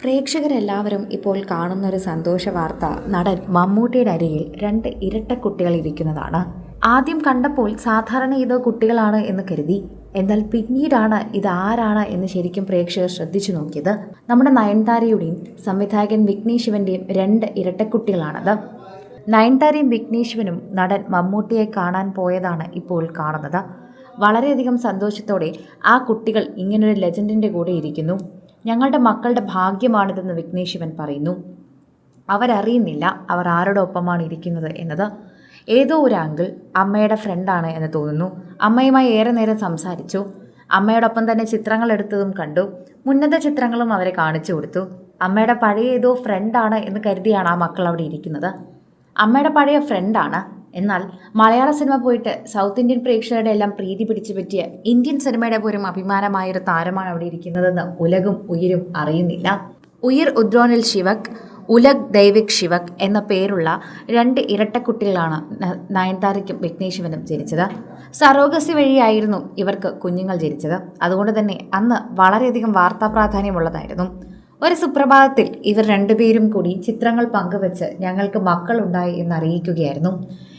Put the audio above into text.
പ്രേക്ഷകരെല്ലാവരും ഇപ്പോൾ കാണുന്ന ഒരു സന്തോഷ വാർത്ത നടൻ മമ്മൂട്ടിയുടെ അരികിൽ രണ്ട് ഇരട്ട കുട്ടികൾ ഇരിക്കുന്നതാണ്. ആദ്യം കണ്ടപ്പോൾ സാധാരണ ഇത് കുട്ടികളാണ് എന്ന് കരുതി. എന്നാൽ പിന്നീടാണ് ഇത് ആരാണ് എന്ന് ശരിക്കും പ്രേക്ഷകർ ശ്രദ്ധിച്ചു നോക്കിയത്. നമ്മുടെ നയൻതാരയുടെയും സംവിധായകൻ വിഘ്നേഷ് ശിവന്റെയും രണ്ട് ഇരട്ടക്കുട്ടികളാണത്. നയൻതാരയും വിഘ്നേഷ് ശിവനും നടൻ മമ്മൂട്ടിയെ കാണാൻ പോയതാണ് ഇപ്പോൾ കാണുന്നത്. വളരെയധികം സന്തോഷത്തോടെ ആ കുട്ടികൾ ഇങ്ങനൊരു ലെജൻഡിൻ്റെ കൂടെ ഇരിക്കുന്നു. ഞങ്ങളുടെ മക്കളുടെ ഭാഗ്യമാണിതെന്ന് വിഘ്നേഷ് ശിവൻ പറയുന്നു. അവരറിയുന്നില്ല അവർ ആരുടെ ഒപ്പമാണ് ഇരിക്കുന്നത് എന്നത്. ഏതോ ഒരു അങ്കിൾ അമ്മയുടെ ഫ്രണ്ടാണ് എന്ന് തോന്നുന്നു. അമ്മയുമായി ഏറെ നേരം സംസാരിച്ചു. അമ്മയോടൊപ്പം തന്നെ ചിത്രങ്ങൾ എടുത്തതും കണ്ടു. മുന്നത്തെ ചിത്രങ്ങളും അവരെ കാണിച്ചു കൊടുത്തു. അമ്മയുടെ പഴയ ഏതോ ഫ്രണ്ടാണ് എന്ന് കരുതിയാണ് ആ മക്കൾ അവിടെ ഇരിക്കുന്നത്. അമ്മയുടെ പഴയ ഫ്രണ്ടാണ്. എന്നാൽ മലയാള സിനിമ പോയിട്ട് സൗത്ത് ഇന്ത്യൻ പ്രേക്ഷകരുടെ എല്ലാം പ്രീതി പിടിച്ചു പറ്റിയ ഇന്ത്യൻ സിനിമയുടെ പോലും അഭിമാനമായൊരു താരമാണ് അവിടെ ഇരിക്കുന്നതെന്ന് ഉലകും ഉയരും അറിയുന്നില്ല. ഉയിർ ഉദ്രോനിൽ ശിവക്, ഉലഗ് ദൈവിക് ശിവക് എന്ന പേരുള്ള രണ്ട് ഇരട്ടക്കുട്ടികളാണ് നയൻതാരയ്ക്കും വിഘ്നേഷ് ശിവനും ജനിച്ചത്. സറോഗസി വഴിയായിരുന്നു ഇവർക്ക് കുഞ്ഞുങ്ങൾ ജനിച്ചത്. അതുകൊണ്ട് തന്നെ അന്ന് വളരെയധികം വാർത്താ പ്രാധാന്യമുള്ളതായിരുന്നു. ഒരു സുപ്രഭാതത്തിൽ ഇവർ രണ്ടുപേരും കൂടി ചിത്രങ്ങൾ പങ്കുവെച്ച് ഞങ്ങൾക്ക് മക്കളുണ്ടായി എന്നറിയിക്കുകയായിരുന്നു.